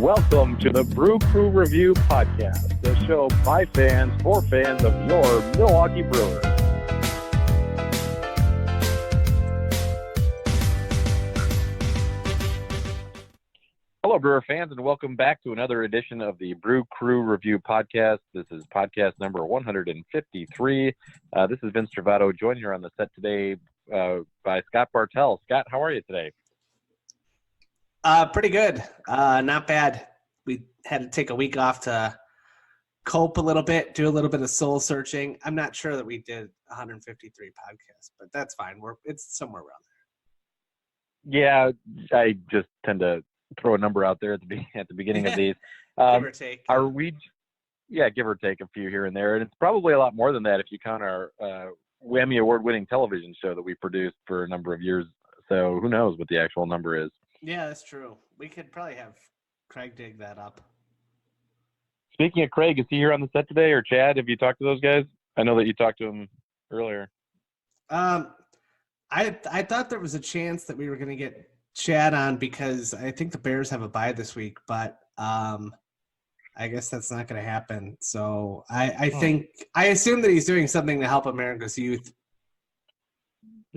welcome to the Brew Crew Review Podcast, the show by fans for fans of your Milwaukee Brewers. Hello, Brewer fans, and welcome back to another edition of the Brew Crew Review Podcast. This is podcast number 153. This is Vince Travato, joined here on the set today by Scott Bartell. Scott, how are you today? Pretty good. Not bad. We had to take a week off to cope a little bit, do a little bit of soul searching. I'm not sure that we did 153 podcasts, but that's fine. It's somewhere around there. Yeah, I just tend to throw a number out there at the beginning of these. Give or take. Are we? Yeah, give or take a few here and there, and it's probably a lot more than that if you count our Whammy Award-winning television show that we produced for a number of years. So who knows what the actual number is? Yeah, that's true. We could probably have Craig dig that up. Speaking of Craig, is he here on the set today, or Chad? Have you talked to those guys? I know that you talked to him earlier. I thought there was a chance that we were going to get Chad on because I think the Bears have a bye this week, but I guess that's not going to happen. So I assume that he's doing something to help America's youth.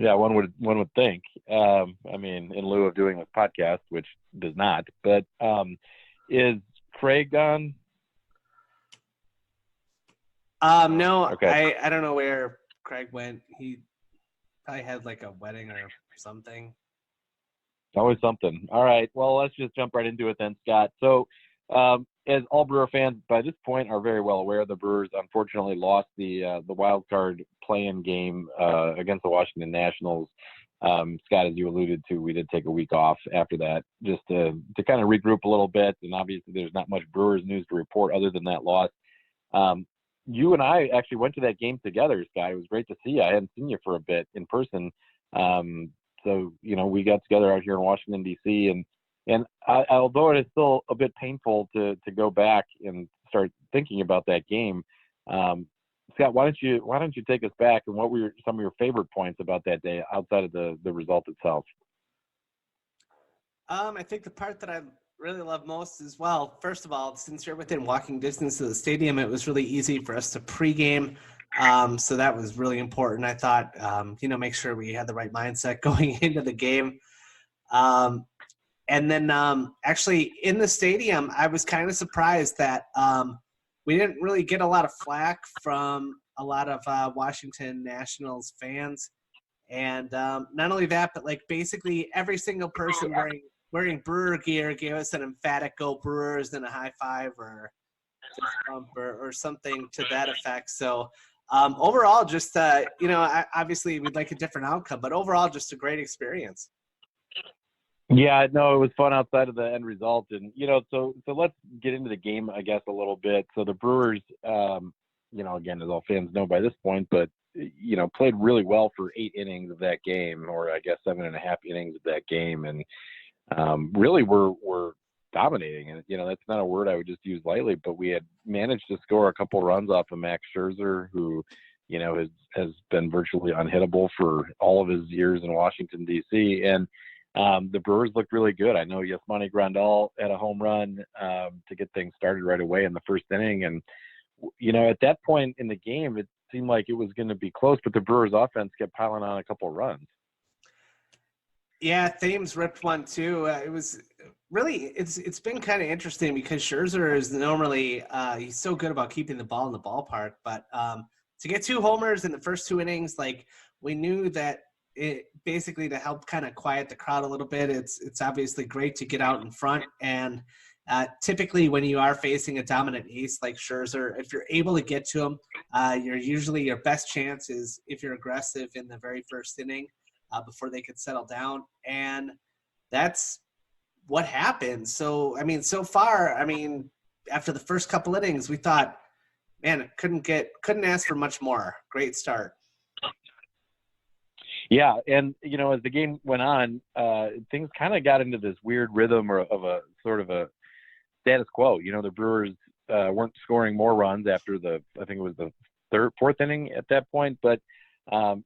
Yeah, one would think. I mean, in lieu of doing this podcast, which does not. But is Craig on? No. Okay. I don't know where Craig went. He probably had like a wedding or something. Always something. All right. Well, let's just jump right into it then, Scott. So, as all Brewer fans by this point are very well aware, the Brewers unfortunately lost the wild card play-in game against the Washington Nationals. Scott, as you alluded to, we did take a week off after that just to kind of regroup a little bit. And obviously, there's not much Brewers news to report other than that loss. You and I actually went to that game together, Scott. It was great to see you. I hadn't seen you for a bit in person. So, you know, we got together out here in Washington, D.C., and although it is still a bit painful to go back and start thinking about that game, Scott, why don't you take us back, and what were some of your favorite points about that day outside of the result itself? I think the part that I really love most is, well, first of all, since you're within walking distance of the stadium, it was really easy for us to pregame. So that was really important. I thought, make sure we had the right mindset going into the game. And then actually in the stadium, I was kind of surprised that we didn't really get a lot of flack from a lot of Washington Nationals fans. And not only that, but like basically every single person wearing Brewer gear gave us an emphatic "Go Brewers" and a high five or fist bump or something to that effect. So overall, just, obviously we'd like a different outcome, but overall just a great experience. Yeah, no, it was fun outside of the end result. And, so let's get into the game, I guess, a little bit. So the Brewers, again, as all fans know by this point, but, played really well for 8 innings of that game, or I guess 7.5 innings of that game. And really were dominating. And, that's not a word I would just use lightly, but we had managed to score a couple runs off of Max Scherzer, who, has been virtually unhittable for all of his years in Washington, D.C. And the Brewers looked really good. I know Yasmani Grandal had a home run to get things started right away in the first inning. And, at that point in the game, it seemed like it was going to be close, but the Brewers offense kept piling on a couple runs. Yeah, Thames ripped one too. It was really, it's been kind of interesting because Scherzer is normally, he's so good about keeping the ball in the ballpark, but to get 2 homers in the first 2 innings, like we knew that it basically to help kind of quiet the crowd a little bit. It's obviously great to get out in front, and typically when you are facing a dominant ace like Scherzer, if you're able to get to him, your best chance is if you're aggressive in the very first inning before they could settle down, and that's what happened. So so far, after the first couple innings, we thought, man, couldn't ask for much more. Great start. Yeah, and, as the game went on, things kind of got into this weird rhythm of a sort of a status quo. The Brewers weren't scoring more runs after I think it was the 4th inning at that point, but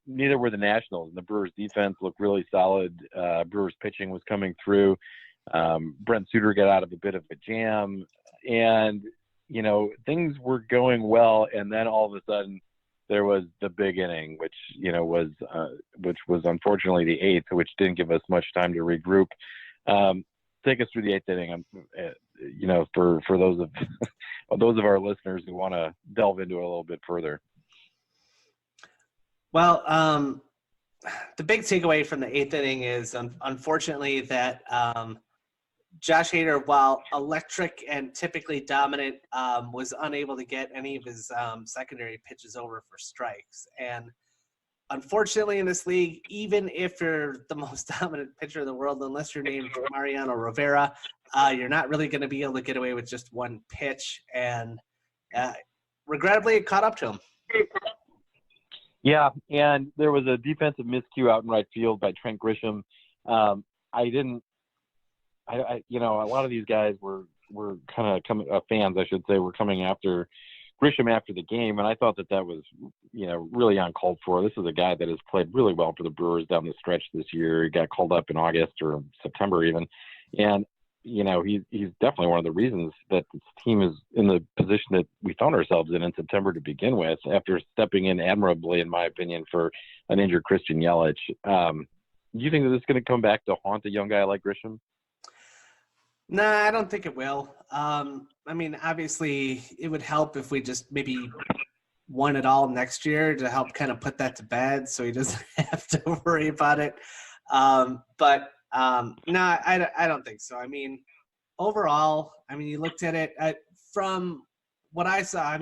neither were the Nationals. And the Brewers defense looked really solid. Brewers pitching was coming through. Brent Suter got out of a bit of a jam, and things were going well, and then all of a sudden there was the big inning, which was unfortunately the eighth, which didn't give us much time to regroup. Take us through the eighth inning, for those of those of our listeners who want to delve into it a little bit further. Well, the big takeaway from the eighth inning is, unfortunately, that Josh Hader, while electric and typically dominant, was unable to get any of his secondary pitches over for strikes. And unfortunately, in this league, even if you're the most dominant pitcher in the world, unless you're named Mariano Rivera, you're not really going to be able to get away with just one pitch. And regrettably, it caught up to him. Yeah, and there was a defensive miscue out in right field by Trent Grisham. A lot of these guys were kind of fans, I should say, were coming after Grisham after the game, and I thought that was, really uncalled for. This is a guy that has played really well for the Brewers down the stretch this year. He got called up in August or September even, and he's definitely one of the reasons that this team is in the position that we found ourselves in September to begin with, after stepping in admirably, in my opinion, for an injured Christian Yelich. Do you think that this is going to come back to haunt a young guy like Grisham? Nah, I don't think it will. Obviously, it would help if we just maybe won it all next year to help kind of put that to bed so he doesn't have to worry about it. No, I don't think so. Overall, you looked at it from what I saw.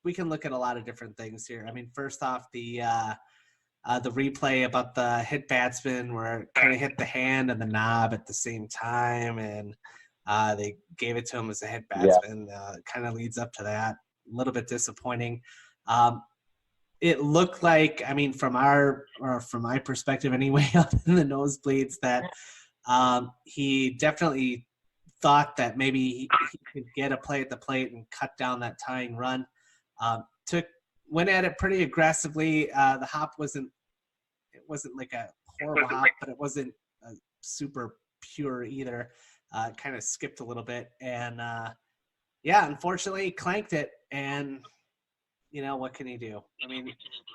We can look at a lot of different things here. First off, the replay about the hit batsman where it kind of hit the hand and the knob at the same time, and they gave it to him as a hit batsman. Yeah. Kind of leads up to that. A little bit disappointing. It looked like, from my perspective anyway, up in the nosebleeds, that he definitely thought that maybe he could get a play at the plate and cut down that tying run. Went at it pretty aggressively. The hop wasn't like a horrible hop, but it wasn't super pure either. Kind of skipped a little bit, and unfortunately clanked it. And what can he do?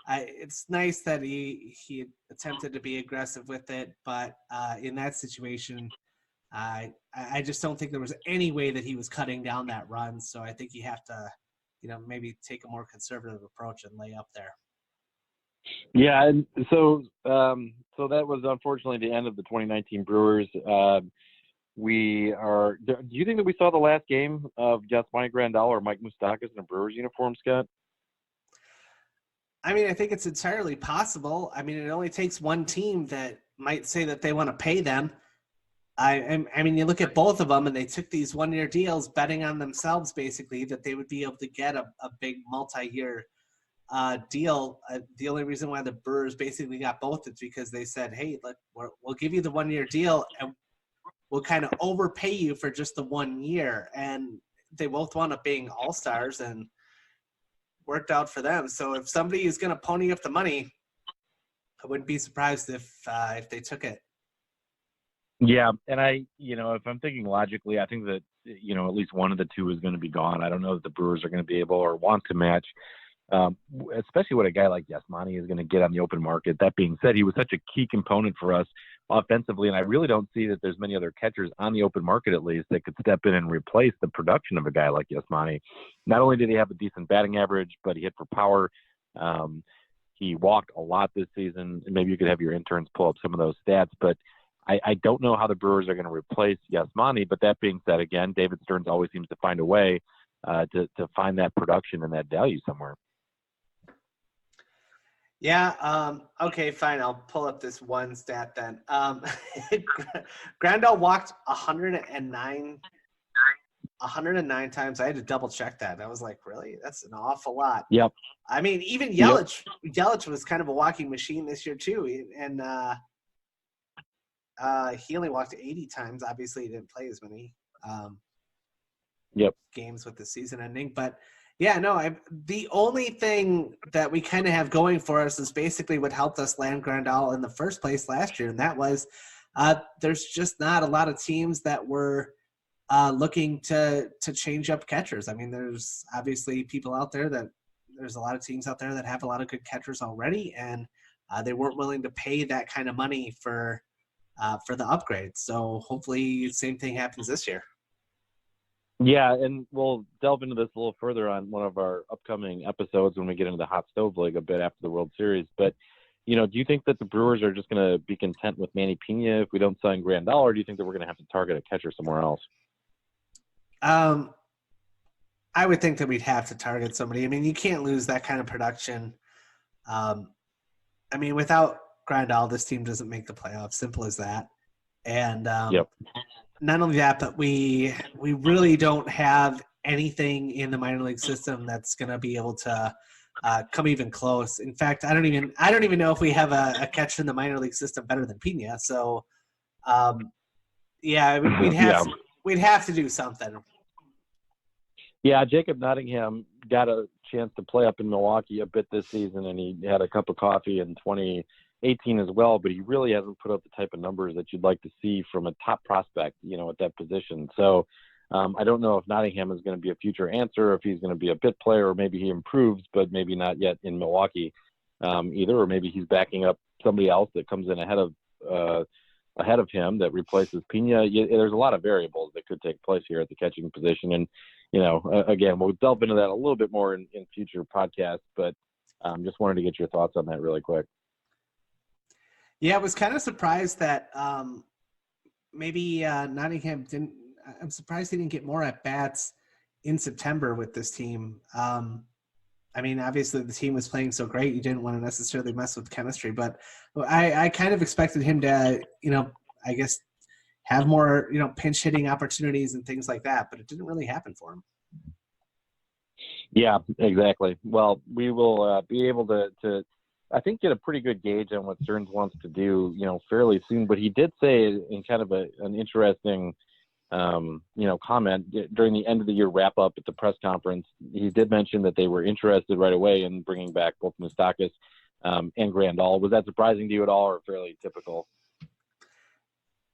It's nice that he attempted to be aggressive with it, but in that situation, I just don't think there was any way that he was cutting down that run. So I think you have to, maybe take a more conservative approach and lay up there. Yeah, and so that was unfortunately the end of the 2019 Brewers. Do you think that we saw the last game of Yasmani Grandal or Mike Moustakas in a Brewers uniform, Scott? I think it's entirely possible. It only takes one team that might say that they want to pay them. You look at both of them, and they took these one-year deals, betting on themselves basically that they would be able to get a big multi-year deal. The only reason why the Brewers basically got both is because they said, hey, look, we'll give you the one-year deal, and we'll kind of overpay you for just the 1 year. And they both wound up being all-stars, and worked out for them. So if somebody is going to pony up the money, I wouldn't be surprised if they took it. Yeah, and if I'm thinking logically, I think that at least one of the two is going to be gone. I don't know that the Brewers are going to be able or want to match, especially what a guy like Yasmani is going to get on the open market. That being said, he was such a key component for us offensively, and I really don't see that there's many other catchers on the open market, at least, that could step in and replace the production of a guy like Yasmani. Not only did he have a decent batting average, but he hit for power. He walked a lot this season, and maybe you could have your interns pull up some of those stats, but I don't know how the Brewers are going to replace Yasmani. But that being said, again, David Stearns always seems to find a way to find that production and that value somewhere. Yeah. Okay, fine. I'll pull up this one stat then. Grandal walked 109 times. I had to double check that. I was like, really? That's an awful lot. Yep. Even Yelich was kind of a walking machine this year too. And he only walked 80 times. Obviously, he didn't play as many games with the season ending. But yeah, no, the only thing that we kind of have going for us is basically what helped us land Grandal in the first place last year, and that was there's just not a lot of teams that were looking to change up catchers. I mean, there's obviously people out there there's a lot of teams out there that have a lot of good catchers already, and they weren't willing to pay that kind of money for the upgrade. So hopefully the same thing happens this year. Yeah, and we'll delve into this a little further on one of our upcoming episodes when we get into the hot stove league a bit after the World Series. But, do you think that the Brewers are just going to be content with Manny Pena if we don't sign Grandal, or do you think that we're going to have to target a catcher somewhere else? I would think that we'd have to target somebody. I mean, you can't lose that kind of production. I mean, without Grandal, this team doesn't make the playoffs. Simple as that. And Yep. Not only that, but we really don't have anything in the minor league system that's going to be able to come even close. In fact, I don't even know if we have a catcher in the minor league system better than Pena. So, we'd have to do something. Yeah, Jacob Nottingham got a chance to play up in Milwaukee a bit this season, and he had a cup of coffee in 2018 as well, but he really hasn't put up the type of numbers that you'd like to see from a top prospect, at that position. So I don't know if Nottingham is going to be a future answer, or if he's going to be a bit player, or maybe he improves, but maybe not yet in Milwaukee either, or maybe he's backing up somebody else that comes in ahead of him that replaces Pena. There's a lot of variables that could take place here at the catching position. And, again, we'll delve into that a little bit more in future podcasts, but just wanted to get your thoughts on that really quick. Yeah, I was kind of surprised that maybe Nottingham didn't – I'm surprised he didn't get more at-bats in September with this team. I mean, obviously the team was playing so great, you didn't want to necessarily mess with chemistry, but I kind of expected him to, I guess have more, pinch hitting opportunities and things like that, but it didn't really happen for him. Yeah, exactly. Well, we will be able to I think, get a pretty good gauge on what Stearns wants to do, fairly soon. But he did say in kind of an interesting, comment during the end of the year wrap up at the press conference. He did mention that they were interested right away in bringing back both Moustakas and Grandal. Was that surprising to you at all, or fairly typical?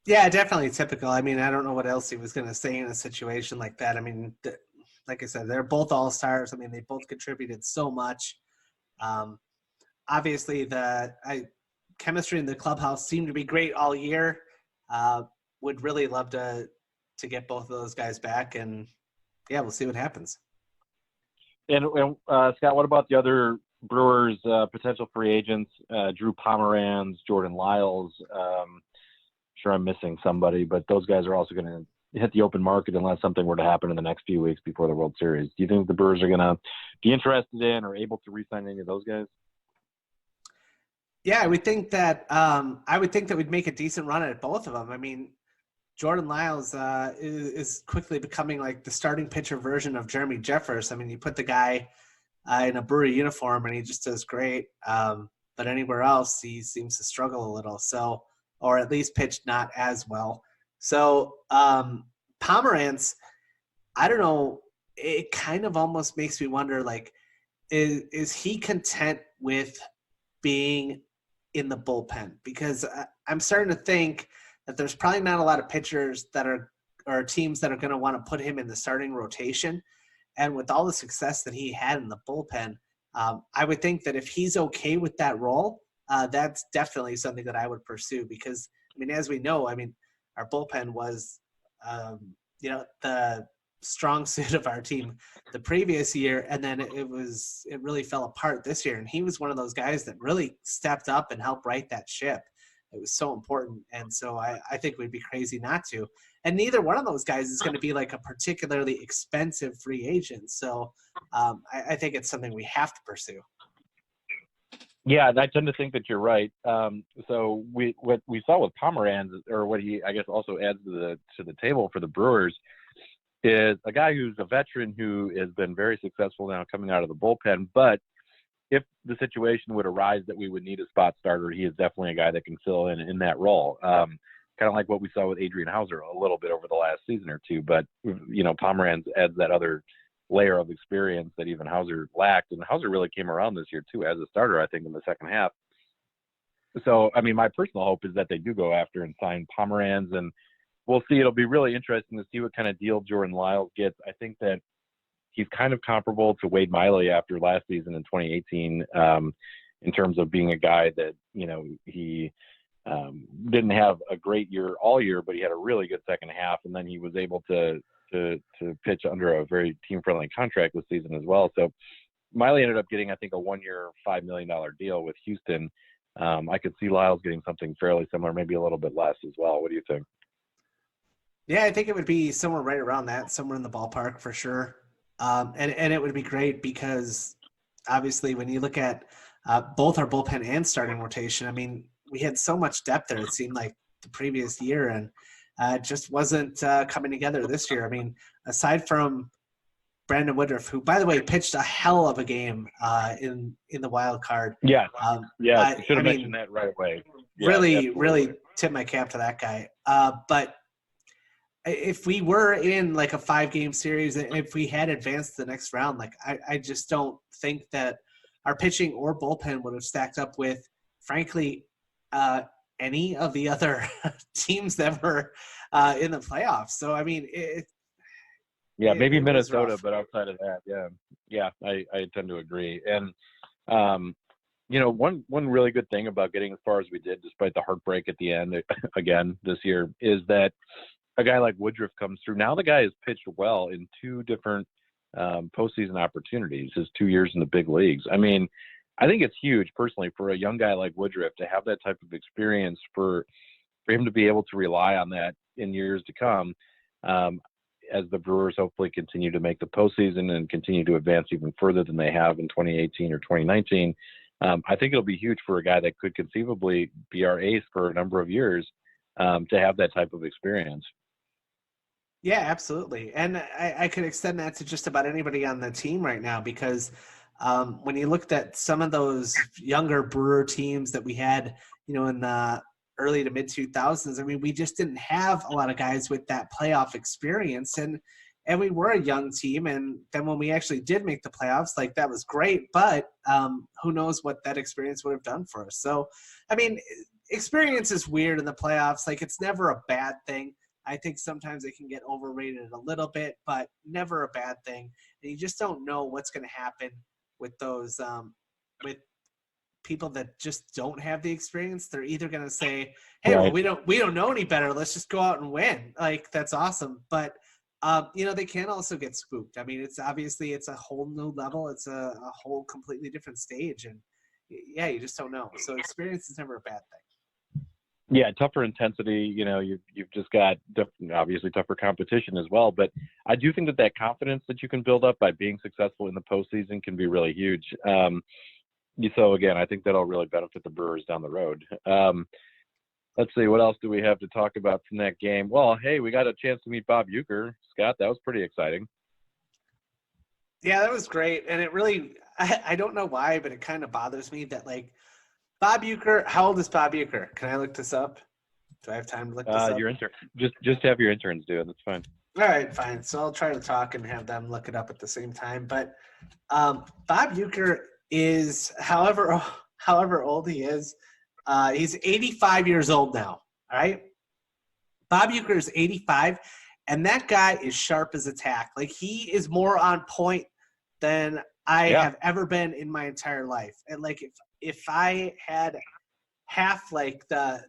Yeah, definitely typical. I mean, I don't know what else he was going to say in a situation like that. I mean, like I said, they're both all-stars. I mean, they both contributed so much. Obviously, the chemistry in the clubhouse seemed to be great all year. Would really love to get both of those guys back, and yeah, we'll see what happens. And Scott, what about the other Brewers potential free agents? Drew Pomeranz, Jordan Lyles. Sure, I'm missing somebody, but those guys are also going to hit the open market unless something were to happen in the next few weeks before the World Series. Do you think the Brewers are going to be interested in or able to re-sign any of those guys? Yeah, I would think that we'd make a decent run at both of them. I mean, Jordan Lyles is quickly becoming like the starting pitcher version of Jeremy Jeffers. I mean, you put the guy in a Brewer uniform and he just does great. But anywhere else, he seems to struggle a little. So, or at least pitch not as well. So Pomeranz, I don't know. It kind of almost makes me wonder, like, is he content with being in the bullpen? Because I'm starting to think that there's probably not a lot of pitchers or teams that are going to want to put him in the starting rotation. And with all the success that he had in the bullpen, I would think that if he's okay with that role, that's definitely something that I would pursue. Because, I mean, as we know, I mean, our bullpen was, the strong suit of our team the previous year, and then it really fell apart this year. And he was one of those guys that really stepped up and helped right that ship. It was so important, and so I think we'd be crazy not to. And neither one of those guys is going to be like a particularly expensive free agent. So I think it's something we have to pursue. Yeah, I tend to think that you're right. So what we saw with Pomeranz, or what he, I guess, also adds to the table for the Brewers, is a guy who's a veteran who has been very successful now coming out of the bullpen. But if the situation would arise that we would need a spot starter, he is definitely a guy that can fill in that role. Kind of like what we saw with Adrian Hauser a little bit over the last season or two. But, Pomeranz adds that other layer of experience that even Hauser lacked. And Hauser really came around this year, too, as a starter, I think, in the second half. So, I mean, my personal hope is that they do go after and sign Pomeranz, and we'll see. It'll be really interesting to see what kind of deal Jordan Lyles gets. I think that he's kind of comparable to Wade Miley after last season in 2018 in terms of being a guy that, he didn't have a great year all year, but he had a really good second half, and then he was able to pitch under a very team-friendly contract this season as well. So Miley ended up getting, I think, a one-year, $5 million deal with Houston. I could see Lyles getting something fairly similar, maybe a little bit less as well. What do you think? Yeah, I think it would be somewhere right around that, somewhere in the ballpark for sure. And it would be great because obviously when you look at both our bullpen and starting rotation, I mean, we had so much depth there, it seemed like the previous year, and it just wasn't coming together this year. I mean, aside from Brandon Woodruff, who, by the way, pitched a hell of a game in the wild card. Yeah, should have mentioned that right away. Yeah, really tip my cap to that guy. But if we were in like a 5-game series, if we had advanced to the next round, like I just don't think that our pitching or bullpen would have stacked up with, frankly, any of the other teams that were in the playoffs. So, I mean, maybe Minnesota, but outside of that, I tend to agree. And, one really good thing about getting as far as we did, despite the heartbreak at the end again this year, is that a guy like Woodruff comes through. Now the guy has pitched well in 2 different postseason opportunities, his 2 years in the big leagues. I mean, I think it's huge personally for a young guy like Woodruff to have that type of experience, for him to be able to rely on that in years to come, as the Brewers hopefully continue to make the postseason and continue to advance even further than they have in 2018 or 2019. I think it'll be huge for a guy that could conceivably be our ace for a number of years to have that type of experience. Yeah, absolutely. And I could extend that to just about anybody on the team right now, because when you looked at some of those younger Brewer teams that we had, in the early to mid 2000s, I mean, we just didn't have a lot of guys with that playoff experience, and we were a young team. And then when we actually did make the playoffs, like, that was great, but who knows what that experience would have done for us. So, I mean, experience is weird in the playoffs. Like, it's never a bad thing. I think sometimes it can get overrated a little bit, but never a bad thing. And you just don't know what's going to happen with those with people that just don't have the experience. They're either going to say, "Hey, right. well, we don't know any better. Let's just go out and win." Like, that's awesome, but they can also get spooked. I mean, it's a whole new level. It's a whole completely different stage, and yeah, you just don't know. So experience is never a bad thing. Yeah, tougher intensity. You've just got obviously tougher competition as well. But I do think that confidence that you can build up by being successful in the postseason can be really huge. So again, I think that'll really benefit the Brewers down the road. Let's see, what else do we have to talk about from that game? Well, hey, we got a chance to meet Bob Uecker. Scott, that was pretty exciting. Yeah, that was great, and it really, I don't know why, but it kind of bothers me that, like, Bob Uecker, how old is Bob Uecker? Can I look this up? Do I have time to look this up? Your intern. Just have your interns do it. That's fine. All right, fine. So I'll try to talk and have them look it up at the same time. But Bob Uecker is, however old he is, he's 85 years old now. All right? Bob Uecker is 85, and that guy is sharp as a tack. Like, he is more on point than I have ever been in my entire life. And, like, if I had half, like, the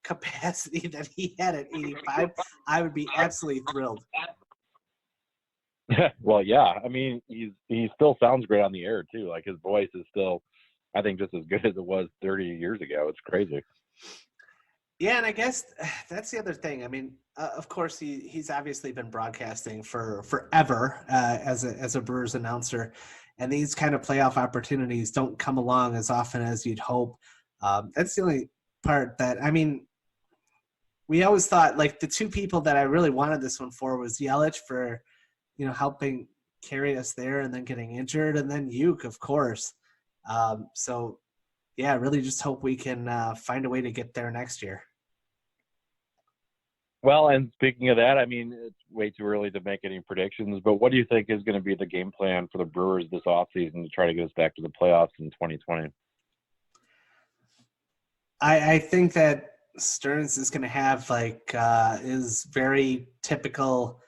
capacity that he had at 85, I would be absolutely thrilled. Well, yeah. I mean, he still sounds great on the air too. Like, his voice is still, I think, just as good as it was 30 years ago. It's crazy. Yeah, and I guess that's the other thing. I mean, of course, he's obviously been broadcasting for forever as a Brewers announcer. And these kind of playoff opportunities don't come along as often as you'd hope. That's the only part that, I mean, we always thought, like, the 2 people that I really wanted this one for was Yelich for, helping carry us there and then getting injured, and then Uke, of course. So, yeah, really just hope we can find a way to get there next year. Well, and speaking of that, I mean, it's way too early to make any predictions, but what do you think is going to be the game plan for the Brewers this offseason to try to get us back to the playoffs in 2020? I think that Stearns is going to have is very typical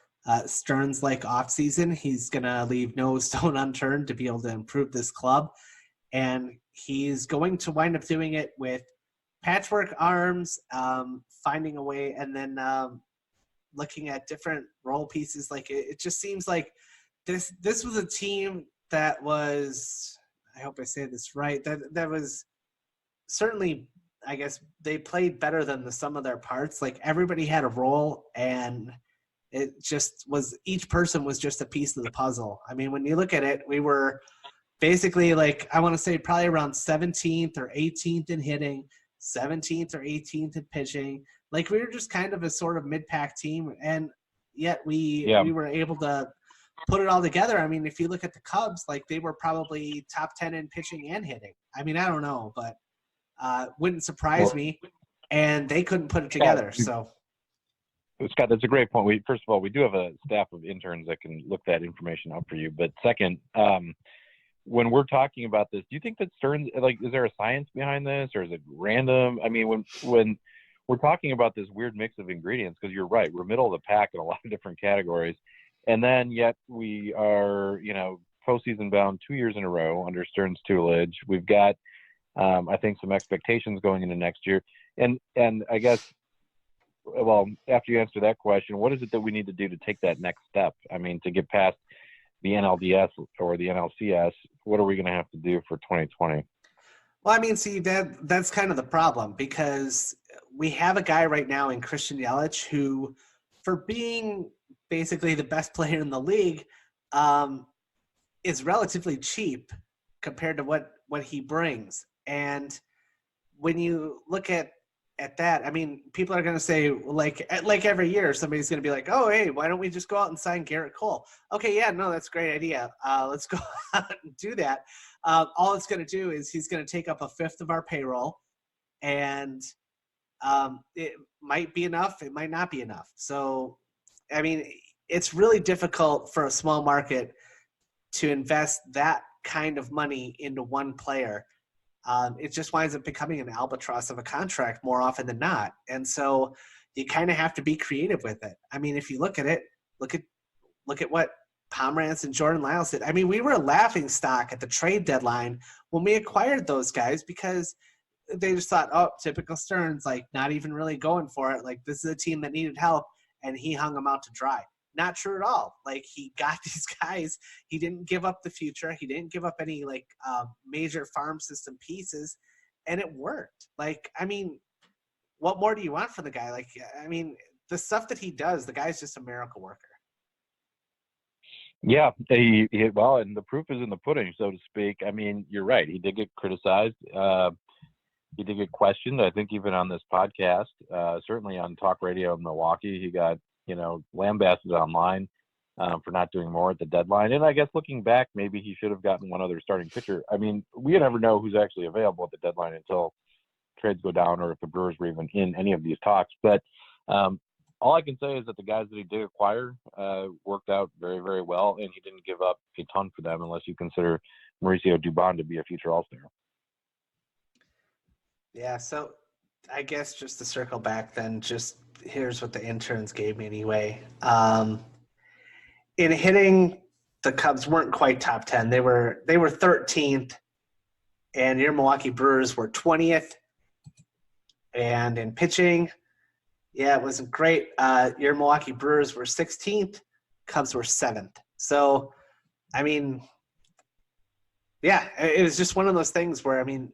Stearns-like offseason. He's going to leave no stone unturned to be able to improve this club. And he's going to wind up doing it with patchwork arms, finding a way, and then looking at different role pieces. Like it just seems like this was a team that was, I hope I say this right, that was certainly, I guess, they played better than the sum of their parts. Like everybody had a role, and it just was, each person was just a piece of the puzzle. I mean, when you look at it, we were basically like, I want to say probably around 17th or 18th in hitting, 17th or 18th in pitching. Like we were just kind of a sort of mid-pack team, and yet we were able to put it all together. I mean, if you look at the Cubs, like they were probably top 10 in pitching and hitting. I mean, I don't know, but wouldn't surprise me. And they couldn't put it together. So, Scott, that's a great point. First of all, we do have a staff of interns that can look that information up for you. But second, when we're talking about this, do you think that Stearns, like, is there a science behind this, or is it random? I mean, when we're talking about this weird mix of ingredients, because you're right, we're middle of the pack in a lot of different categories, and then yet we are, postseason bound 2 years in a row under Stearns' tutelage. We've got, I think, some expectations going into next year, and I guess, well, after you answer that question, what is it that we need to do to take that next step? I mean, to get past the NLDS or the NLCS, what are we going to have to do for 2020? Well, I mean, see, that's kind of the problem, because we have a guy right now in Christian Yelich who, for being basically the best player in the league, is relatively cheap compared to what he brings. And when you look at that, I mean, people are going to say, like every year, somebody's going to be like, oh, hey, why don't we just go out and sign Garrett Cole? Okay, yeah, no, that's a great idea. Let's go out and do that. All it's going to do is he's going to take up a fifth of our payroll, and it might be enough. It might not be enough. So, I mean, it's really difficult for a small market to invest that kind of money into one player. It just winds up becoming an albatross of a contract more often than not. And so you kind of have to be creative with it. I mean, if you look at it, look at what Pomerantz and Jordan Lyles did. I mean, we were a laughing stock at the trade deadline when we acquired those guys, because they just thought, oh, typical Stearns, like not even really going for it. Like this is a team that needed help, and he hung them out to dry. Not true at all. Like he got these guys. He didn't give up the future. He didn't give up any major farm system pieces, and it worked. Like, I mean, what more do you want from the guy? Like, I mean, the stuff that he does, the guy's just a miracle worker. Yeah, well, and the proof is in the pudding, so to speak. I mean, you're right. He did get criticized. He did get questioned. I think even on this podcast, certainly on talk radio in Milwaukee, he got lambasted online for not doing more at the deadline. And I guess looking back, maybe he should have gotten one other starting pitcher. I mean, we never know who's actually available at the deadline until trades go down, or if the Brewers were even in any of these talks. But all I can say is that the guys that he did acquire worked out very, very well, and he didn't give up a ton for them, unless you consider Mauricio Dubon to be a future All-Star. Yeah, so I guess just to circle back then, just here's what the interns gave me anyway. In hitting, the Cubs weren't quite top 10. They were 13th, and your Milwaukee Brewers were 20th. And in pitching, yeah, it wasn't great. Your Milwaukee Brewers were 16th. Cubs were 7th. So, I mean, yeah, it was just one of those things where, I mean,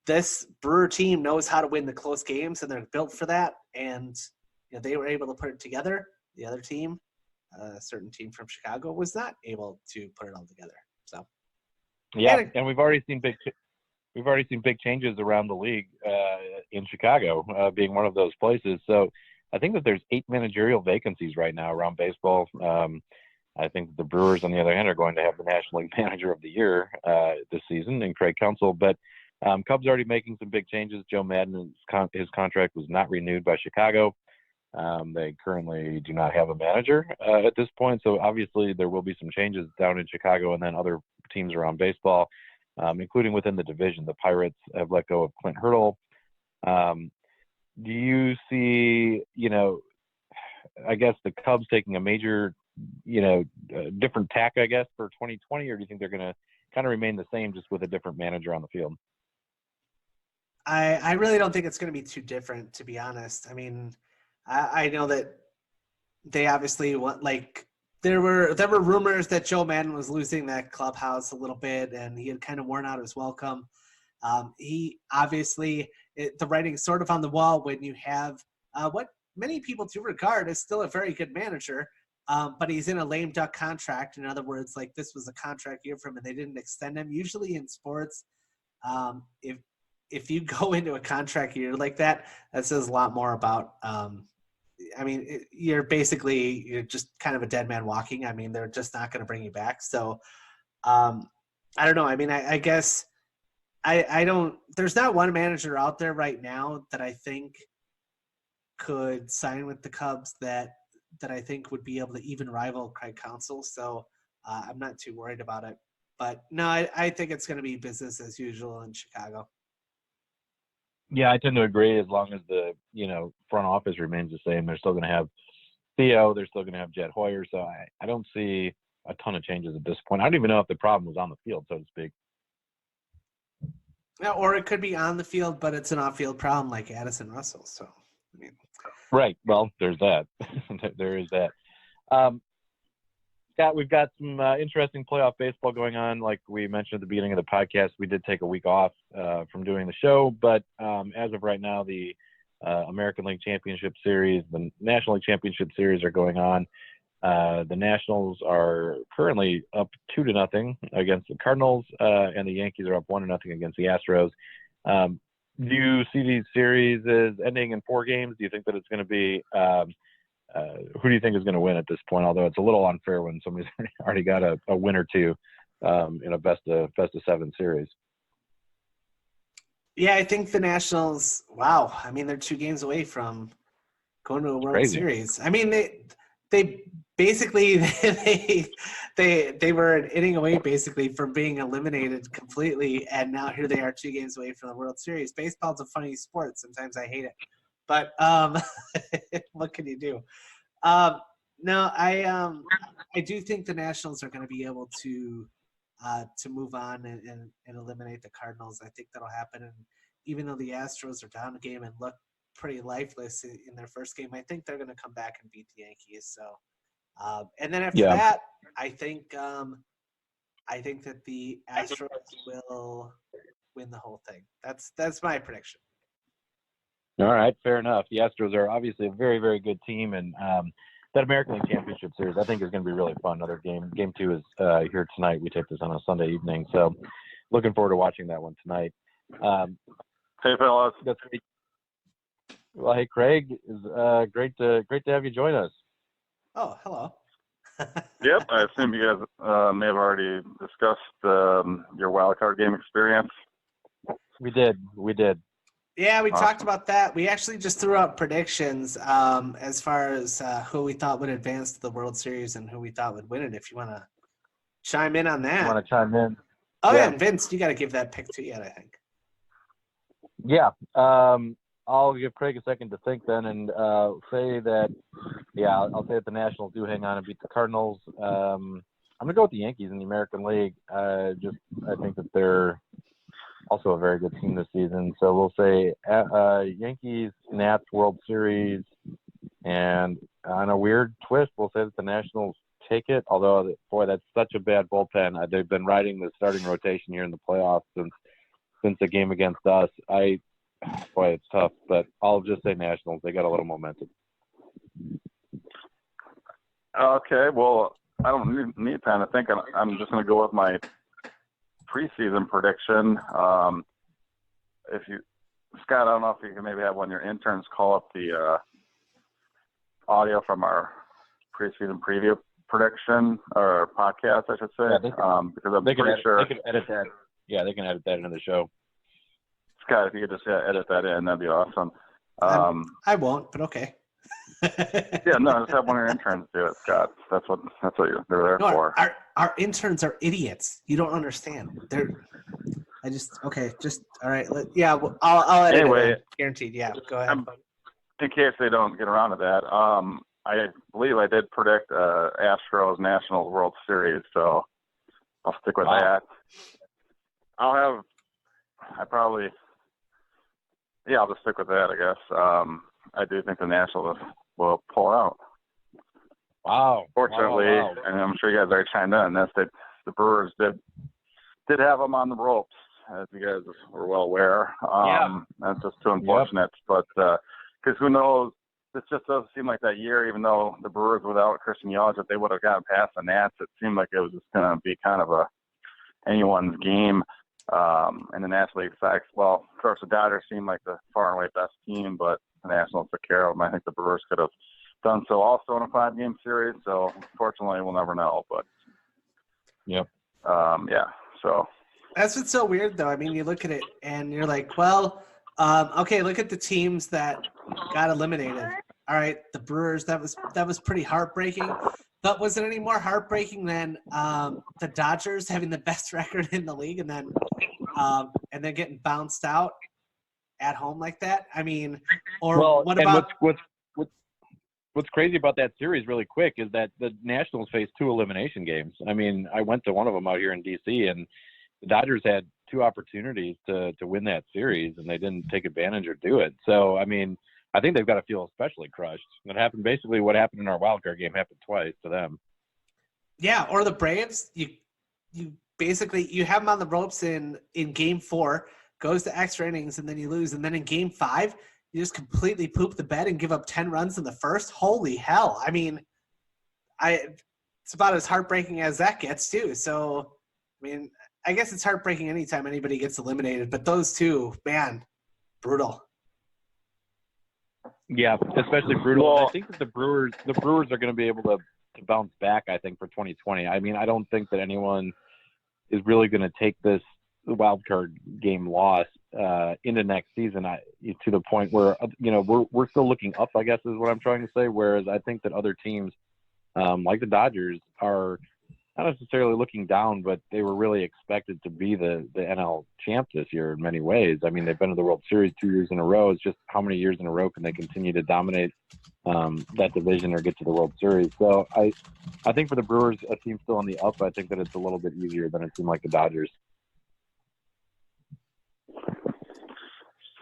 this Brewer team knows how to win the close games, and they're built for that. And they were able to put it together. The other team, a certain team from Chicago, was not able to put it all together. So, yeah, and we've already seen big changes around the league in Chicago, being one of those places. So, I think that there's 8 managerial vacancies right now around baseball. I think the Brewers, on the other hand, are going to have the National League Manager of the Year this season in Craig Counsell. But Cubs already making some big changes. Joe Madden, his contract was not renewed by Chicago. They currently do not have a manager at this point. So obviously there will be some changes down in Chicago, and then other teams around baseball, including within the division. The Pirates have let go of Clint Hurdle. Do you see, I guess the Cubs taking a major, different tack, I guess, for 2020, or do you think they're going to kind of remain the same just with a different manager on the field? I really don't think it's going to be too different, to be honest. I mean, I know that they obviously want, there were rumors that Joe Madden was losing that clubhouse a little bit, and he had kind of worn out his welcome. He obviously, the writing's sort of on the wall when you have what many people do regard as still a very good manager, but he's in a lame duck contract. In other words, this was a contract year for him and they didn't extend him. Usually in sports, if you go into a contract year like that, that says a lot more about you're just kind of a dead man walking. I mean, they're just not going to bring you back. So I don't know. I mean, I guess I don't – there's not one manager out there right now that I think could sign with the Cubs that I think would be able to even rival Craig Counsell. So I'm not too worried about it. But, no, I think it's going to be business as usual in Chicago. Yeah, I tend to agree as long as the, front office remains the same. They're still going to have Theo. They're still going to have Jed Hoyer. So I don't see a ton of changes at this point. I don't even know if the problem was on the field, so to speak. Yeah, or it could be on the field, but it's an off-field problem like Addison Russell. So, I mean. Right. Well, there's that. There is that. Scott, we've got some interesting playoff baseball going on. Like we mentioned at the beginning of the podcast, we did take a week off from doing the show. But as of right now, the American League Championship Series, the National League Championship Series are going on. The Nationals are currently up 2-0 against the Cardinals, and the Yankees are up 1-0 against the Astros. Do you see these series as ending in 4 games? Do you think that it's going to be who do you think is going to win at this point? Although it's a little unfair when somebody's already got a win or two in a best of 7 series. Yeah, I think the Nationals. Wow, I mean they're 2 games away from going to a World Series. I mean they basically they were an inning away basically from being eliminated completely, and now here they are 2 games away from the World Series. Baseball's a funny sport. Sometimes I hate it, but what can you do? No, I do think the Nationals are going to be able to move on and eliminate the Cardinals. I think that'll happen. And even though the Astros are down a game and look pretty lifeless in their first game, I think they're going to come back and beat the Yankees. So, and then after that, I think that the Astros will win the whole thing. That's my prediction. All right, fair enough. The Astros are obviously a very, very good team, and that American League Championship Series I think is going to be really fun. Another game. Game 2 is here tonight. We take this on a Sunday evening, so looking forward to watching that one tonight. Hey, fellas. That's great. Well, hey, Craig, is great to have you join us. Oh, hello. Yep, I assume you guys may have already discussed your wild card game experience. We did. Yeah, we talked about that. We actually just threw out predictions as far as who we thought would advance to the World Series and who we thought would win it. If you want to chime in on that. You want to chime in? Oh, yeah, and Vince, you got to give that pick to yet, I think. Yeah. I'll give Craig a second to think then and say that, I'll say that the Nationals do hang on and beat the Cardinals. I'm going to go with the Yankees in the American League. I think that they're also a very good team this season. So we'll say Yankees, Nats World Series, and on a weird twist, we'll say that the Nationals take it. Although, boy, that's such a bad bullpen. They've been riding the starting rotation here in the playoffs since the game against us. Boy, it's tough, but I'll just say Nationals. They got a little momentum. Okay, well, I don't need time to think. I'm just going to go with my preseason prediction. Scott, I don't know if you can maybe have one of your interns call up the audio from our preseason preview prediction or podcast, I should say. Yeah, because I'm pretty sure they can edit that. Yeah, they can edit that into the show. Scott, if you could just edit that in, that'd be awesome. I won't, but okay. Yeah, no, just have one of your interns do it, Scott. That's what they're there for. Our interns are idiots. You don't understand. They're all right. I'll edit Anyway, it. Guaranteed. Yeah, go ahead. In case they don't get around to that, I believe I did predict Astros Nationals World Series, so I'll stick with that. I'll just stick with that, I guess. I do think the Nationals will pull out. Wow. Fortunately, Wow. and I'm sure you guys already chimed in on this, that the Brewers did have them on the ropes, as you guys were well aware. That's just too unfortunate. But because who knows, this just doesn't seem like that year, even though the Brewers without Christian Yelich, if they would have gotten past the Nats, it seemed like it was just going to be kind of anyone's game. And the National League facts, well, of course, the Dodgers seemed like the far and away best team, but the Nationals took care of them. I think the Brewers could have done so also in a 5-game series. So, unfortunately, we'll never know. But, so. That's what's so weird, though. I mean, you look at it and you're like, well, okay, look at the teams that got eliminated. All right, the Brewers, that was pretty heartbreaking. But was it any more heartbreaking than the Dodgers having the best record in the league and then getting bounced out at home like that? I mean, what about what's crazy about that series really quick is that the Nationals faced 2 elimination games. I mean, I went to one of them out here in DC, and the Dodgers had 2 opportunities to win that series, and they didn't take advantage or do it. So, I mean, I think they've got to feel especially crushed. What happened in our wild card game happened twice to them. Yeah, or the Braves, you basically you have them on the ropes in game 4, goes to extra innings, and then you lose. And then in game 5, you just completely poop the bed and give up 10 runs in the first. Holy hell. I mean, it's about as heartbreaking as that gets too. So, I mean, I guess it's heartbreaking anytime anybody gets eliminated, but those 2, man, brutal. Yeah, especially brutal. Well, I think that the Brewers are going to be able to bounce back, I think, for 2020. I mean, I don't think that anyone is really going to take this wild card game loss into next season to the point where, we're still looking up, I guess is what I'm trying to say, whereas I think that other teams like the Dodgers are not necessarily looking down, but they were really expected to be the NL champ this year in many ways. I mean, they've been to the World Series 2 years in a row. It's just how many years in a row can they continue to dominate that division or get to the World Series? So I think for the Brewers, a team still on the up, I think that it's a little bit easier than a team like the Dodgers.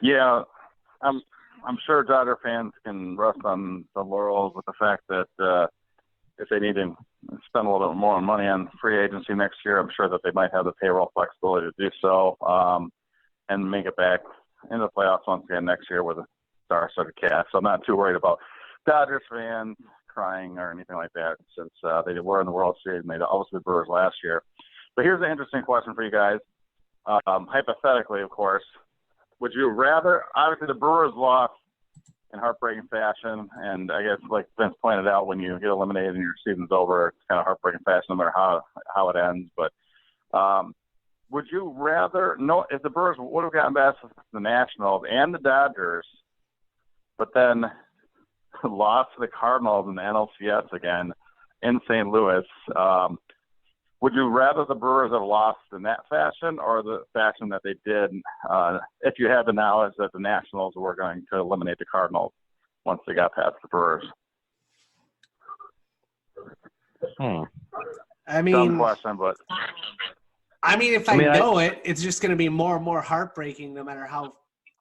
Yeah, I'm sure Dodger fans can rest on the laurels with the fact that if they need to spend a little bit more money on free agency next year, I'm sure that they might have the payroll flexibility to do so and make it back into the playoffs once again next year with a star-studded cast. So I'm not too worried about Dodgers fans crying or anything like that since they were in the World Series and they obviously the Brewers last year. But here's an interesting question for you guys. Hypothetically, of course, would you rather – obviously the Brewers lost in heartbreaking fashion, and I guess like Vince pointed out, when you get eliminated and your season's over, it's kind of heartbreaking fashion no matter how it ends. But would you rather know if the Brewers would have gotten past the Nationals and the Dodgers, but then lost to the Cardinals in the NLCS again in St. Louis? Would you rather the Brewers have lost in that fashion or the fashion that they did if you had the knowledge that the Nationals were going to eliminate the Cardinals once they got past the Brewers? I mean, dumb question, but if I know it, it's just going to be more and more heartbreaking no matter how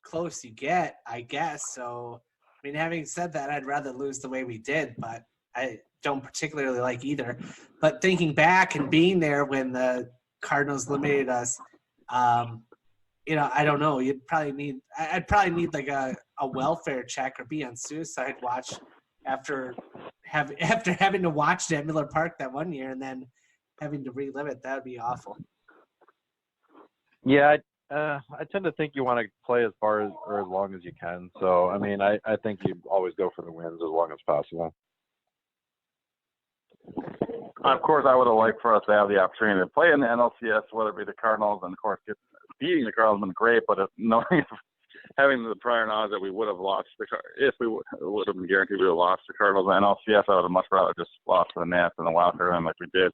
close you get, I guess. So, I mean, having said that, I'd rather lose the way we did, but I don't particularly like either. But thinking back and being there when the Cardinals eliminated us, I don't know. I'd probably need like a welfare check or be on suicide watch after having to watch it at Miller Park that one year and then having to relive it. That would be awful. Yeah, I tend to think you want to play as far as or as long as you can. So, I mean, I think you always go for the wins as long as possible. Of course, I would have liked for us to have the opportunity to play in the NLCS, whether it be the Cardinals, and of course, beating the Cardinals would have been great. But having the prior knowledge that we would have lost if we would have been guaranteed we would have lost the Cardinals in the NLCS, I would have much rather just lost to the Nats in the wild card like we did.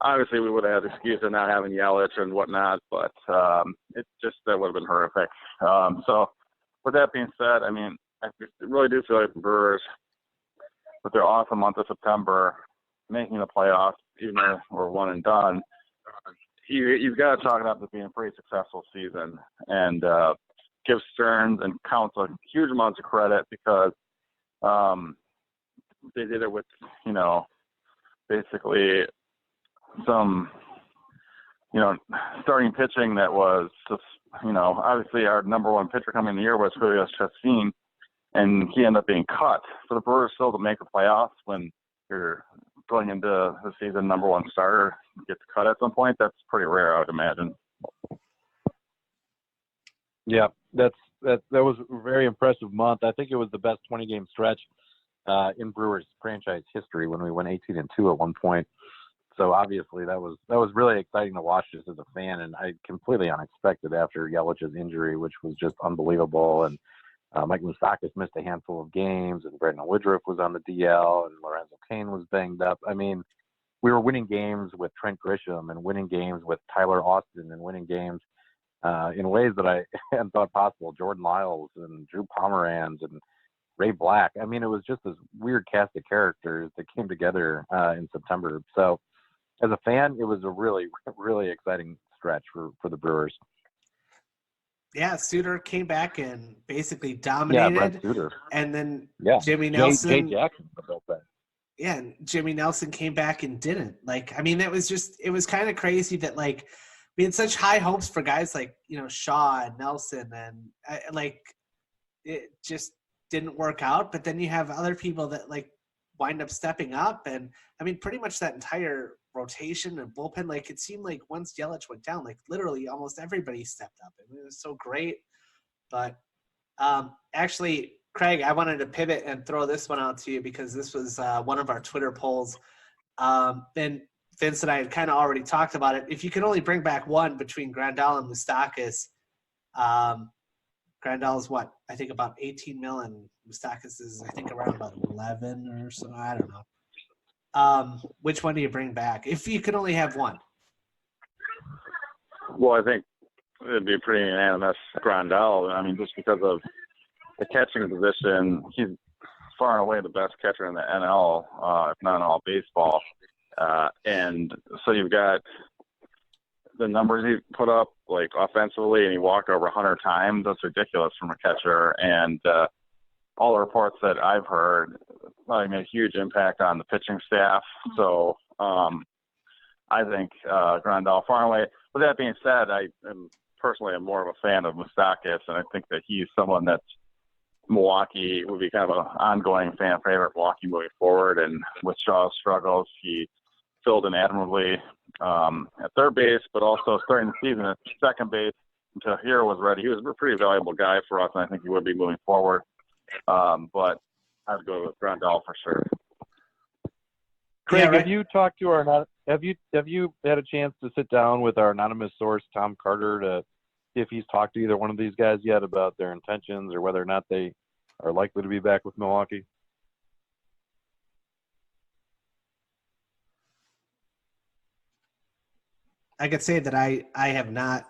obviously we would have had excuse of not having Yelich and whatnot, but it just that would have been horrific. So with that being said, I mean, I really do feel like the Brewers, with their awesome month of September, making the playoffs, even though we're one and done, you've got to chalk it up to being a pretty successful season, and give Stearns and Counsell huge amounts of credit because they did it with, basically some, starting pitching that was just, obviously our number one pitcher coming in the year was Julio Chacin, and he ended up being cut. For the Brewers still to make the playoffs when you're going into the season number one starter gets cut at some point, that's pretty rare, I would imagine. Yeah, that was a very impressive month. I think it was the best 20-game stretch in Brewers franchise history when we went 18-2 at one point. So obviously that was really exciting to watch just as a fan, and completely unexpected after Yelich's injury, which was just unbelievable. And Mike Moustakas missed a handful of games, and Brandon Woodruff was on the DL, and Lorenzo Cain was banged up. I mean, we were winning games with Trent Grisham and winning games with Tyler Austin and winning games in ways that I hadn't thought possible. Jordan Lyles and Drew Pomeranz and Ray Black. I mean, it was just this weird cast of characters that came together in September. So as a fan, it was a really, really exciting stretch for the Brewers. Yeah, Suter came back and basically dominated. Yeah, Brent Suter. And then Yeah. Jimmy Nelson. Jay Jackson built that. Yeah, and Jimmy Nelson came back and didn't. It was kind of crazy that, we had such high hopes for guys like, Shaw and Nelson, and it just didn't work out. But then you have other people that wind up stepping up. And I mean, pretty much that entire rotation and bullpen, it seemed like once Yelich went down, literally almost everybody stepped up. I mean, it was so great. But actually, Craig, I wanted to pivot and throw this one out to you because this was one of our Twitter polls. And Vince and I had kind of already talked about it. If you could only bring back one between Grandal and Moustakas, Grandal is what? I think about 18 mil, and Moustakas is, I think, around about 11 or so. I don't know. Which one do you bring back if you could only have one? Well, I think it'd be pretty unanimous Grandal. I mean, just because of the catching position, he's far and away the best catcher in the NL, if not in all baseball. And so you've got the numbers he put up, offensively, and he walked over 100 times. That's ridiculous from a catcher. And all the reports that I've heard, made a huge impact on the pitching staff. So I think Grandal far and away. With that being said, I am personally more of a fan of Moustakas, and I think that he's someone that's Milwaukee would be kind of an ongoing fan favorite Milwaukee moving forward. And with Shaw's struggles, he filled in admirably at third base, but also starting the season at second base until Hero was ready. He was a pretty valuable guy for us, and I think he would be moving forward. But I'd go with Grandal for sure. Craig, have you talked to have you had a chance to sit down with our anonymous source, Tom Carter, to see if he's talked to either one of these guys yet about their intentions or whether or not they are likely to be back with Milwaukee? I could say that I have not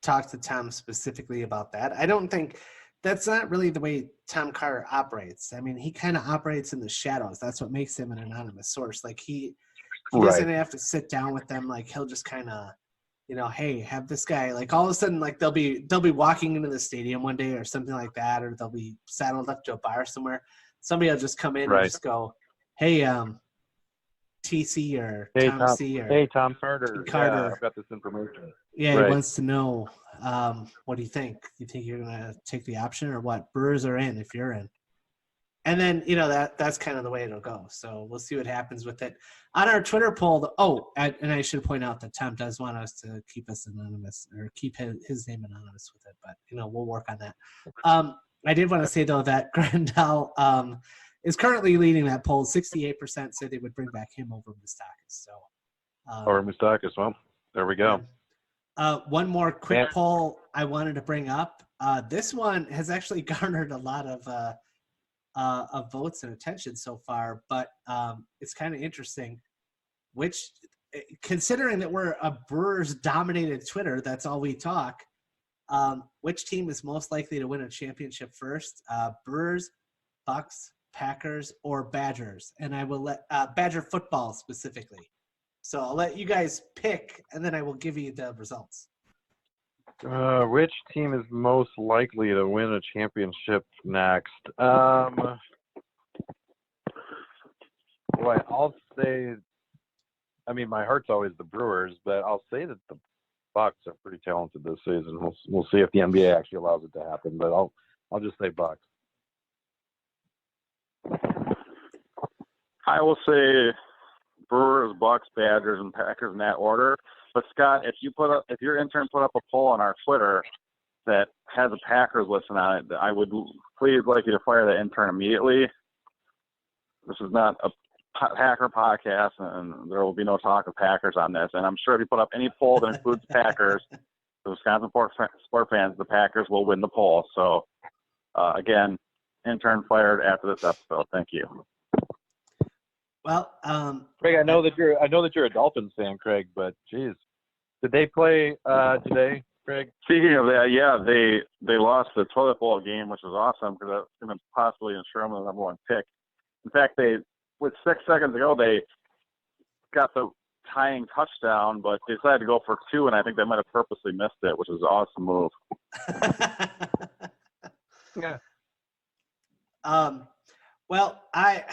talked to Tom specifically about that. I don't think that's not really the way Tom Carter operates. I mean, he kind of operates in the shadows. That's what makes him an anonymous source. He doesn't have to sit down with them. He'll just kind of, hey, have this guy. All of a sudden, they'll be walking into the stadium one day or something like that, or they'll be saddled up to a bar somewhere. Somebody will just come in and just go, hey, TC or hey, Tom C or hey, Tom Carter. Carter. Yeah, I've got this information. Yeah, he wants to know, what do you think? You think you're going to take the option or what? Brewers are in if you're in. And then, that's kind of the way it'll go. So we'll see what happens with it. On our Twitter poll, and I should point out that Tom does want us to keep us anonymous or keep his name anonymous with it. But, we'll work on that. I did want to say, though, that Grandal is currently leading that poll. 68% say they would bring back him over Moustakas. So, or Moustakas. Well, there we go. One more quick poll I wanted to bring up. This one has actually garnered a lot of votes and attention so far, but it's kind of interesting. considering that we're a Brewers-dominated Twitter, that's all we talk. Which team is most likely to win a championship first? Brewers, Bucks, Packers, or Badgers? And I will let Badger football specifically. So I'll let you guys pick, and then I will give you the results. Which team is most likely to win a championship next? Boy, I'll say. I mean, my heart's always the Brewers, but I'll say that the Bucks are pretty talented this season. We'll see if the NBA actually allows it to happen, but I'll just say Bucks. I will say Brewers, Bucks, Badgers, and Packers in that order. But Scott, if your intern put up a poll on our Twitter that has a Packers listed on it, I would please like you to fire that intern immediately. This is not a Packer podcast, and there will be no talk of Packers on this. And I'm sure if you put up any poll that includes Packers, the Wisconsin sport fans, the Packers will win the poll. So, again, intern fired after this episode. Thank you. Well, Craig, I know that you're a Dolphins fan, Craig, but geez, did they play today, Craig? Speaking of that, yeah, they lost the toilet bowl game, which was awesome because that's going to possibly ensure them the number one pick. In fact, with 6 seconds ago, they got the tying touchdown, but they decided to go for 2, and I think they might have purposely missed it, which was an awesome move. Yeah. Well, I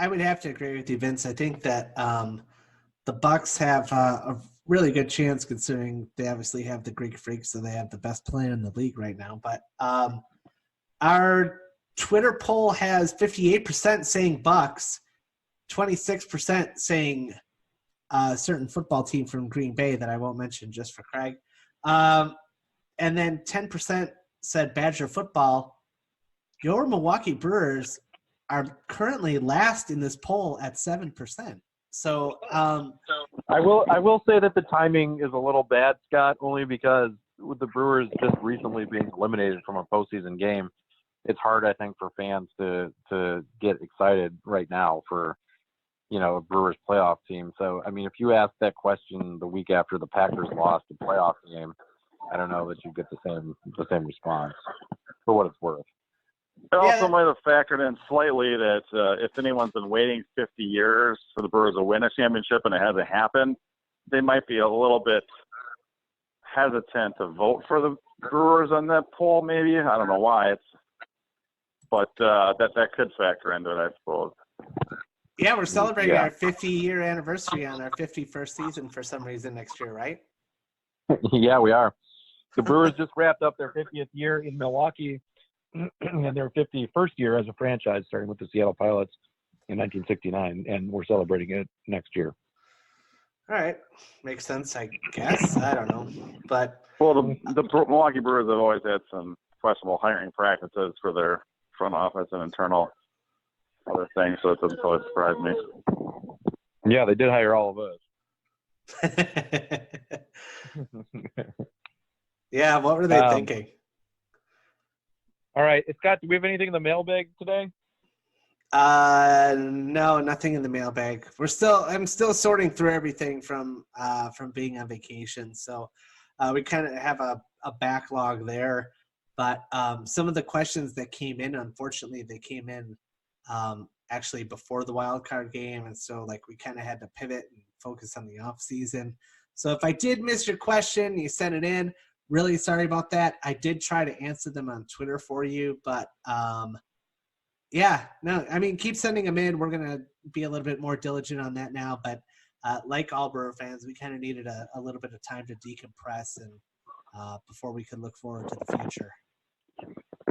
would have to agree with you, Vince. I think that the Bucks have a really good chance, considering they obviously have the Greek Freak, so they have the best player in the league right now. But our Twitter poll has 58% saying Bucks, 26% saying a certain football team from Green Bay that I won't mention just for Craig. And then 10% said Badger football. Your Milwaukee Brewers are currently last in this poll at 7%. So I will say that the timing is a little bad, Scott, only because with the Brewers just recently being eliminated from a postseason game, it's hard, I think, for fans to get excited right now for, a Brewers playoff team. So, I mean, if you ask that question the week after the Packers lost the playoff game, I don't know that you get the same response for what it's worth. It also might have factored in slightly that if anyone's been waiting 50 years for the Brewers to win a championship and it hasn't happened, they might be a little bit hesitant to vote for the Brewers on that poll, maybe. I don't know why. But that could factor into it, I suppose. Yeah, we're celebrating our 50-year anniversary on our 51st season for some reason next year, right? Yeah, we are. The Brewers just wrapped up their 50th year in Milwaukee and their 51st year as a franchise, starting with the Seattle Pilots in 1969, and we're celebrating it next year. All right. Makes sense, I guess. I don't know. But well, the Milwaukee Brewers have always had some questionable hiring practices for their front office and internal other things, so it doesn't totally surprise me. Yeah, they did hire all of us. Yeah, what were they thinking? All right, Scott, do we have anything in the mailbag today? No, nothing in the mailbag. I'm still sorting through everything from being on vacation, so we kind of have a backlog there. But some of the questions that came in, unfortunately, they came in actually before the wild card game, and so we kind of had to pivot and focus on the off season. So if I did miss your question, you sent it in. Really sorry about that. I did try to answer them on Twitter for you, but keep sending them in. We're gonna be a little bit more diligent on that now. But like all Brewer fans, we kind of needed a little bit of time to decompress and before we could look forward to the future.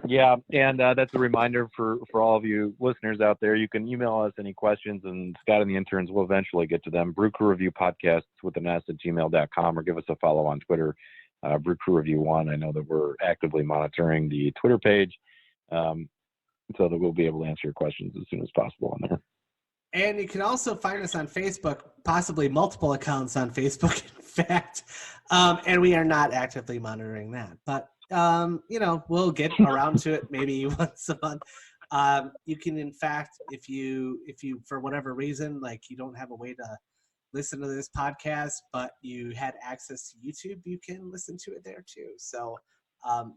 Yeah, and that's a reminder for all of you listeners out there. You can email us any questions, and Scott and the interns will eventually get to them. Brew Crew Review Podcast with an S at gmail.com, or give us a follow on Twitter, Brew Crew Review 1. I know that we're actively monitoring the Twitter page, so that we'll be able to answer your questions as soon as possible on there. And you can also find us on Facebook, possibly multiple accounts on Facebook, in fact. And we are not actively monitoring that. But, we'll get around to it maybe once a month. You can, in fact, if you for whatever reason, you don't have a way to listen to this podcast, but you had access to YouTube, you can listen to it there too. So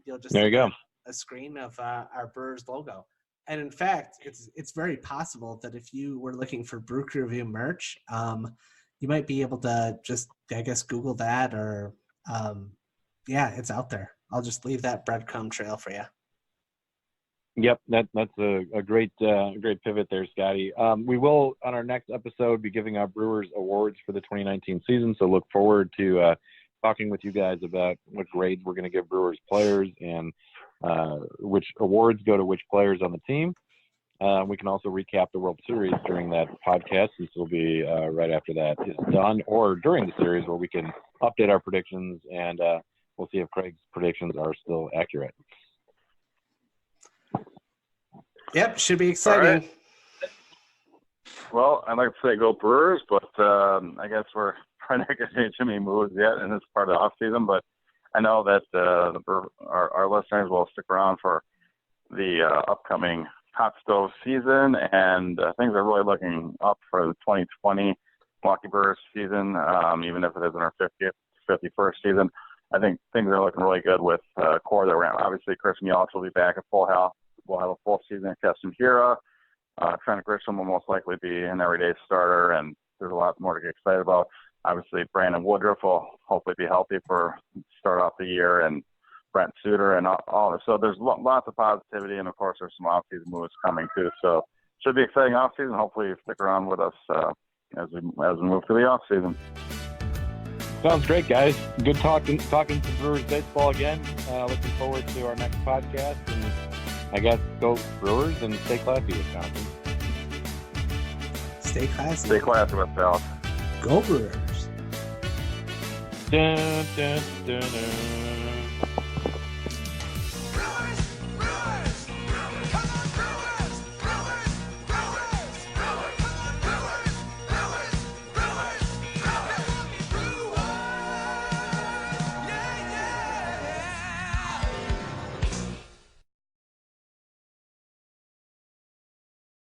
you'll just there you go. A screen of our Brewers logo. And in fact, it's very possible that if you were looking for Brew Crew Review merch, you might be able to just, I guess, Google that or, it's out there. I'll just leave that breadcrumb trail for you. Yep, that's a great pivot there, Scotty. We will, on our next episode, be giving out Brewers Awards for the 2019 season, so look forward to talking with you guys about what grades we're going to give Brewers players and which awards go to which players on the team. We can also recap the World Series during that podcast. This will be right after that is done, or during the series where we can update our predictions, and we'll see if Craig's predictions are still accurate. Yep, should be exciting. Right. Well, I'd like to say go Brewers, but I guess we're probably not getting too many moves yet in this part of the off season. But I know that our listeners will stick around for the upcoming hot stove season, and things are really looking up for the 2020 Milwaukee Brewers season, even if it isn't our 51st season. I think things are looking really good with core that we're at. Obviously, Chris Mielch will be back at full health. We'll have a full season at Keston Hira. Trent Grisham will most likely be an everyday starter, and there's a lot more to get excited about. Obviously, Brandon Woodruff will hopefully be healthy for start off the year, and Brent Suter and all this. So there's lots of positivity, and of course, there's some off-season moves coming too. So should be exciting off-season. Hopefully, you stick around with us as we move through the off-season. Sounds great, guys. Good talking to Brewers baseball again. Looking forward to our next podcast, and I guess go Brewers and stay classy, Wisconsin. Stay classy. Stay classy with Alex. Go Brewers. Dun, dun, dun, dun.